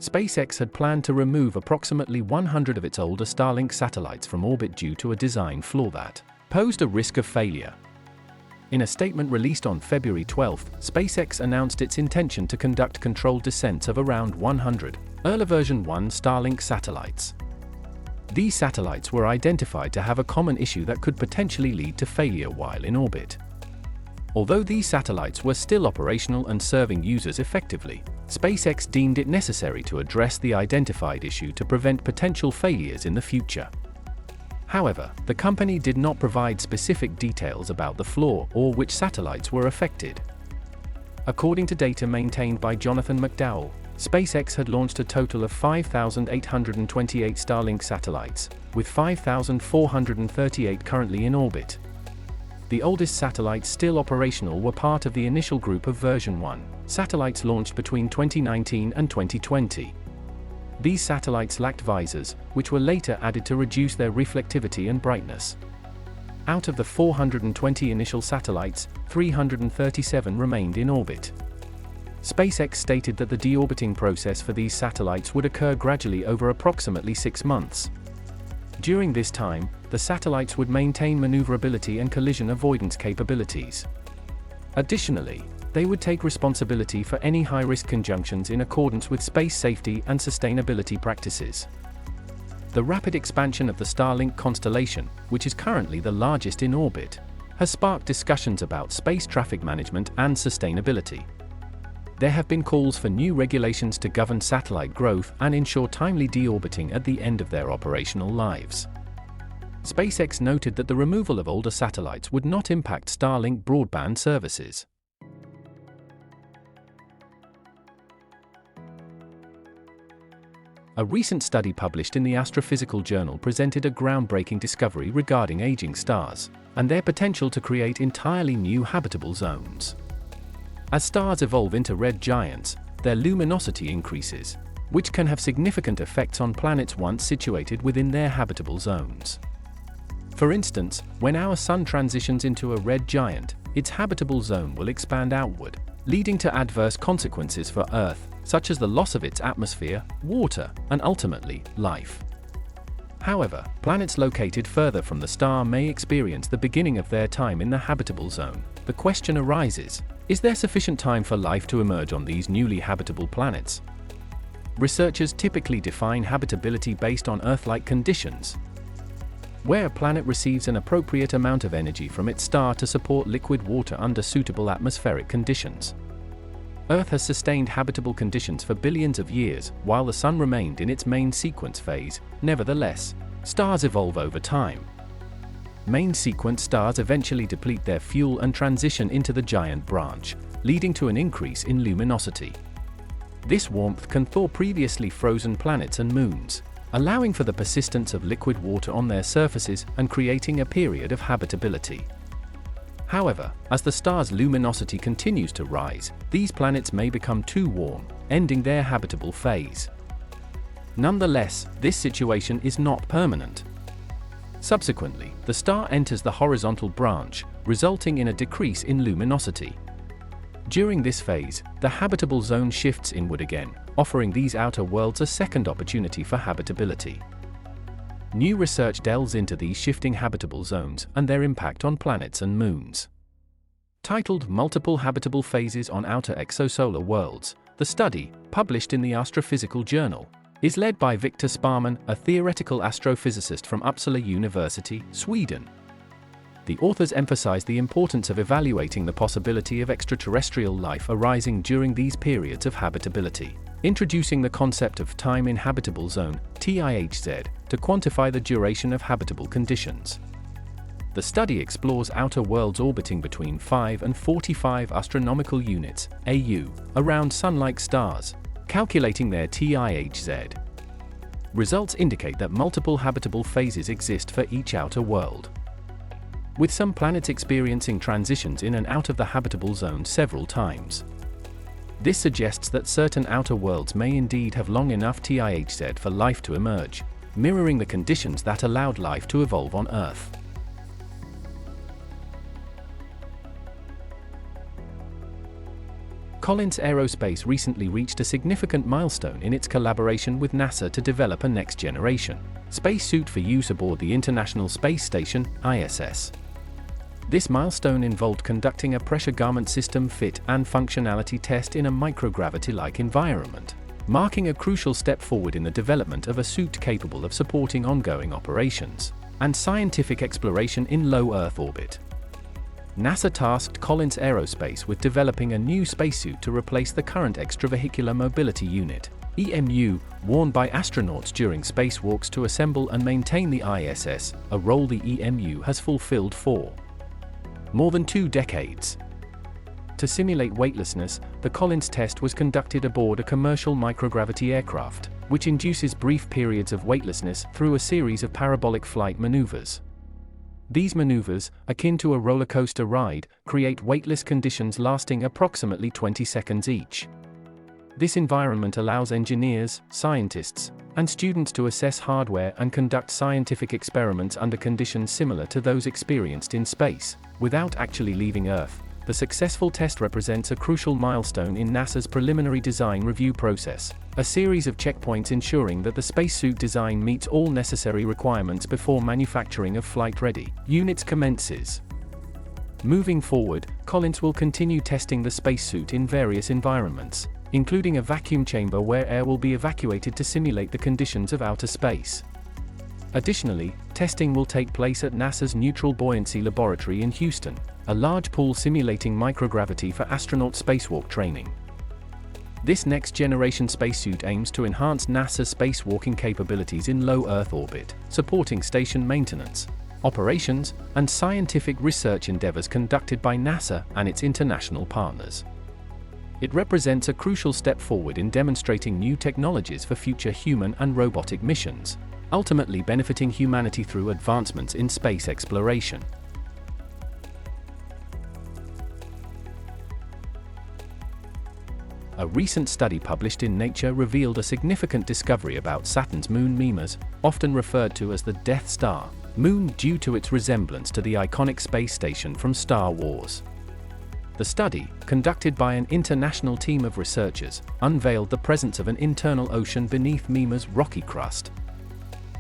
SpaceX had planned to remove approximately 100 of its older Starlink satellites from orbit due to a design flaw that posed a risk of failure. In a statement released on February 12, SpaceX announced its intention to conduct controlled descents of around 100 early version 1 Starlink satellites. These satellites were identified to have a common issue that could potentially lead to failure while in orbit. Although these satellites were still operational and serving users effectively, SpaceX deemed it necessary to address the identified issue to prevent potential failures in the future. However, the company did not provide specific details about the flaw or which satellites were affected. According to data maintained by Jonathan McDowell, SpaceX had launched a total of 5,828 Starlink satellites, with 5,438 currently in orbit. The oldest satellites still operational were part of the initial group of version 1 satellites launched between 2019 and 2020. These satellites lacked visors, which were later added to reduce their reflectivity and brightness. Out of the 420 initial satellites, 337 remained in orbit. SpaceX stated that the deorbiting process for these satellites would occur gradually over approximately 6 months. During this time, the satellites would maintain maneuverability and collision avoidance capabilities. Additionally, they would take responsibility for any high-risk conjunctions in accordance with space safety and sustainability practices. The rapid expansion of the Starlink constellation, which is currently the largest in orbit, has sparked discussions about space traffic management and sustainability. There have been calls for new regulations to govern satellite growth and ensure timely deorbiting at the end of their operational lives. SpaceX noted that the removal of older satellites would not impact Starlink broadband services. A recent study published in the Astrophysical Journal presented a groundbreaking discovery regarding aging stars and their potential to create entirely new habitable zones. As stars evolve into red giants, their luminosity increases, which can have significant effects on planets once situated within their habitable zones. For instance, when our Sun transitions into a red giant, its habitable zone will expand outward, leading to adverse consequences for Earth, such as the loss of its atmosphere, water, and ultimately, life. However, planets located further from the star may experience the beginning of their time in the habitable zone. The question arises, is there sufficient time for life to emerge on these newly habitable planets? Researchers typically define habitability based on Earth-like conditions, where a planet receives an appropriate amount of energy from its star to support liquid water under suitable atmospheric conditions. Earth has sustained habitable conditions for billions of years, while the Sun remained in its main sequence phase. Nevertheless, stars evolve over time. Main sequence stars eventually deplete their fuel and transition into the giant branch, leading to an increase in luminosity. This warmth can thaw previously frozen planets and moons, allowing for the persistence of liquid water on their surfaces and creating a period of habitability. However, as the star's luminosity continues to rise, these planets may become too warm, ending their habitable phase. Nonetheless, this situation is not permanent. Subsequently, the star enters the horizontal branch, resulting in a decrease in luminosity. During this phase, the habitable zone shifts inward again, offering these outer worlds a second opportunity for habitability. New research delves into these shifting habitable zones and their impact on planets and moons. Titled Multiple Habitable Phases on Outer Exosolar Worlds, the study, published in the Astrophysical Journal, is led by Victor Sparman, a theoretical astrophysicist from Uppsala University, Sweden. The authors emphasize the importance of evaluating the possibility of extraterrestrial life arising during these periods of habitability, introducing the concept of time in habitable zone, TIHZ, to quantify the duration of habitable conditions. The study explores outer worlds orbiting between 5 and 45 astronomical units, AU, around Sun-like stars, calculating their TIHZ. Results indicate that multiple habitable phases exist for each outer world, with some planets experiencing transitions in and out of the habitable zone several times. This suggests that certain outer worlds may indeed have long enough TIHZ for life to emerge, mirroring the conditions that allowed life to evolve on Earth. Collins Aerospace recently reached a significant milestone in its collaboration with NASA to develop a next-generation spacesuit for use aboard the International Space Station, ISS. This milestone involved conducting a pressure garment system fit and functionality test in a microgravity-like environment, marking a crucial step forward in the development of a suit capable of supporting ongoing operations and scientific exploration in low Earth orbit. NASA tasked Collins Aerospace with developing a new spacesuit to replace the current Extravehicular Mobility Unit, EMU, worn by astronauts during spacewalks to assemble and maintain the ISS, a role the EMU has fulfilled for more than 2 decades. To simulate weightlessness, the Collins test was conducted aboard a commercial microgravity aircraft, which induces brief periods of weightlessness through a series of parabolic flight maneuvers. These maneuvers, akin to a roller coaster ride, create weightless conditions lasting approximately 20 seconds each. This environment allows engineers, scientists, and students to assess hardware and conduct scientific experiments under conditions similar to those experienced in space, without actually leaving Earth. The successful test represents a crucial milestone in NASA's preliminary design review process, a series of checkpoints ensuring that the spacesuit design meets all necessary requirements before manufacturing of flight-ready units commences. Moving forward, Collins will continue testing the spacesuit in various environments, including a vacuum chamber where air will be evacuated to simulate the conditions of outer space. Additionally, testing will take place at NASA's Neutral Buoyancy Laboratory in Houston, a large pool simulating microgravity for astronaut spacewalk training. This next-generation spacesuit aims to enhance NASA's spacewalking capabilities in low Earth orbit, supporting station maintenance, operations, and scientific research endeavors conducted by NASA and its international partners. It represents a crucial step forward in demonstrating new technologies for future human and robotic missions, ultimately benefiting humanity through advancements in space exploration. A recent study published in Nature revealed a significant discovery about Saturn's moon Mimas, often referred to as the Death Star moon due to its resemblance to the iconic space station from Star Wars. The study, conducted by an international team of researchers, unveiled the presence of an internal ocean beneath Mima's rocky crust.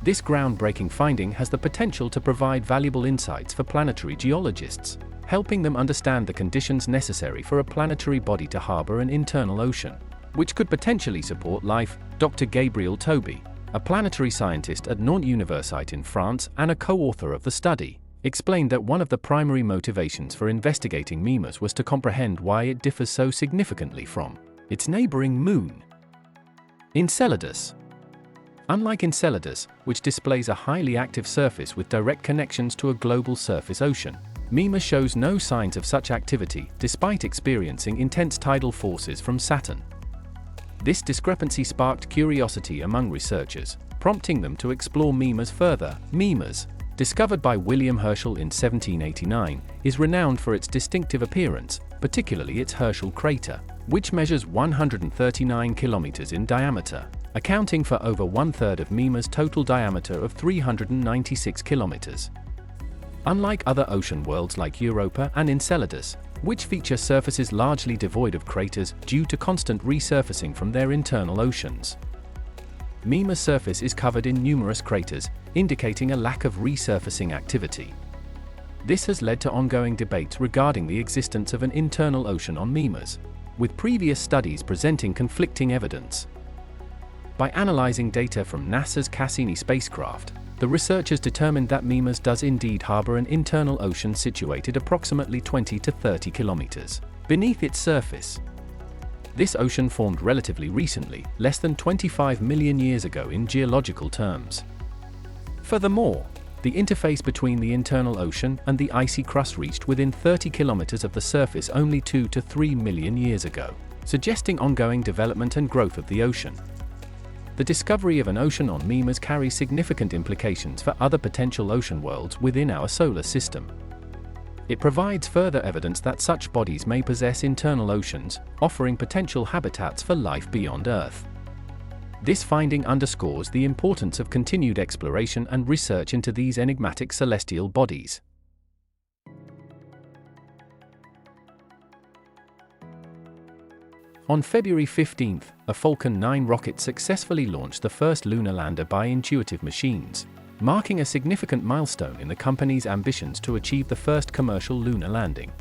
This groundbreaking finding has the potential to provide valuable insights for planetary geologists, helping them understand the conditions necessary for a planetary body to harbor an internal ocean, which could potentially support life. Dr. Gabriel Toby, a planetary scientist at Nantes University in France and a co-author of the study, explained that one of the primary motivations for investigating Mimas was to comprehend why it differs so significantly from its neighboring moon, Enceladus. Unlike Enceladus, which displays a highly active surface with direct connections to a global surface ocean, Mimas shows no signs of such activity despite experiencing intense tidal forces from Saturn. This discrepancy sparked curiosity among researchers, prompting them to explore Mimas further. Mimas, discovered by William Herschel in 1789, is renowned for its distinctive appearance, particularly its Herschel crater, which measures 139 kilometers in diameter, accounting for over 1/3 of Mima's total diameter of 396 kilometers. Unlike other ocean worlds like Europa and Enceladus, which feature surfaces largely devoid of craters due to constant resurfacing from their internal oceans, Mima's surface is covered in numerous craters, indicating a lack of resurfacing activity. This has led to ongoing debates regarding the existence of an internal ocean on Mimas, with previous studies presenting conflicting evidence. By analyzing data from NASA's Cassini spacecraft, the researchers determined that Mimas does indeed harbor an internal ocean situated approximately 20 to 30 kilometers beneath its surface. This ocean formed relatively recently, less than 25 million years ago in geological terms. Furthermore, the interface between the internal ocean and the icy crust reached within 30 kilometers of the surface only 2 to 3 million years ago, suggesting ongoing development and growth of the ocean. The discovery of an ocean on Mimas carries significant implications for other potential ocean worlds within our solar system. It provides further evidence that such bodies may possess internal oceans, offering potential habitats for life beyond Earth. This finding underscores the importance of continued exploration and research into these enigmatic celestial bodies. On February 15, a Falcon 9 rocket successfully launched the first lunar lander by Intuitive Machines, marking a significant milestone in the company's ambitions to achieve the first commercial lunar landing.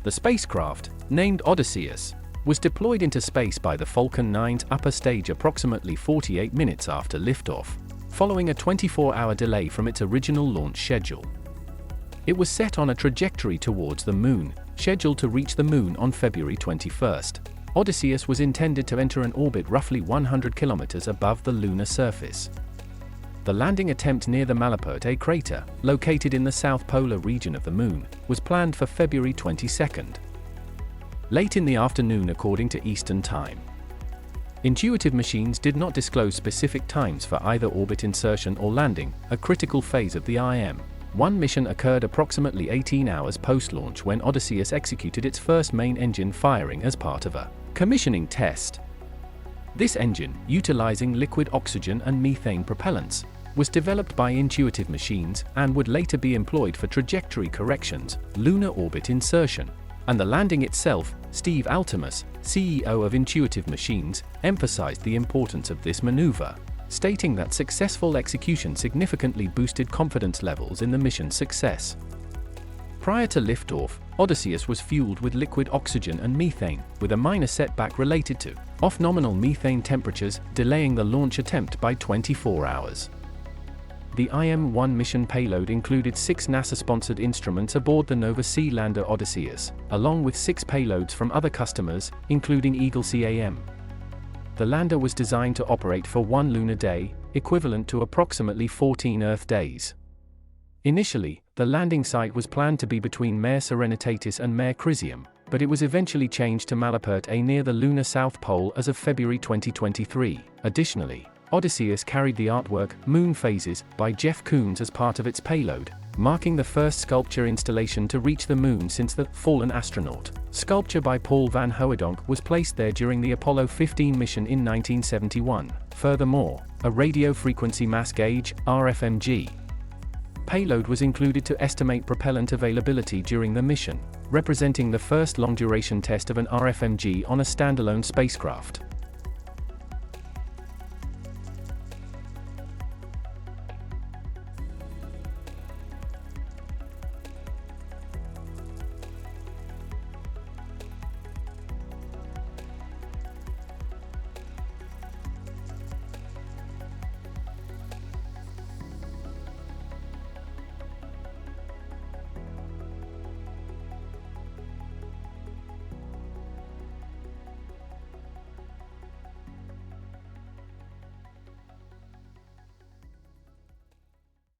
The spacecraft, named Odysseus, was deployed into space by the Falcon 9's upper stage approximately 48 minutes after liftoff, following a 24-hour delay from its original launch schedule. It was set on a trajectory towards the Moon, scheduled to reach the Moon on February 21. Odysseus was intended to enter an orbit roughly 100 kilometers above the lunar surface. The landing attempt near the Malapert A crater, located in the south polar region of the Moon, was planned for February 22. Late in the afternoon according to Eastern Time. Intuitive Machines did not disclose specific times for either orbit insertion or landing, a critical phase of the IM-1 mission occurred approximately 18 hours post-launch when Odysseus executed its first main engine firing as part of a commissioning test. This engine, utilizing liquid oxygen and methane propellants, was developed by Intuitive Machines and would later be employed for trajectory corrections, lunar orbit insertion, and the landing itself. Steve Altemus, CEO of Intuitive Machines, emphasized the importance of this maneuver, stating that successful execution significantly boosted confidence levels in the mission's success. Prior to liftoff, Odysseus was fueled with liquid oxygen and methane, with a minor setback related to off-nominal methane temperatures, delaying the launch attempt by 24 hours. The IM-1 mission payload included 6 NASA-sponsored instruments aboard the Nova C lander Odysseus, along with 6 payloads from other customers, including Eagle CAM. The lander was designed to operate for 1 lunar day, equivalent to approximately 14 Earth days. Initially, the landing site was planned to be between Mare Serenitatis and Mare Crisium, but it was eventually changed to Malapert A near the lunar South Pole as of February 2023. Additionally, Odysseus carried the artwork Moon Phases by Jeff Koons as part of its payload, marking the first sculpture installation to reach the Moon since the Fallen Astronaut sculpture by Paul Van Hoedonk was placed there during the Apollo 15 mission in 1971. Furthermore, a radio frequency mass gauge (RFMG) payload was included to estimate propellant availability during the mission, representing the first long-duration test of an RFMG on a standalone spacecraft.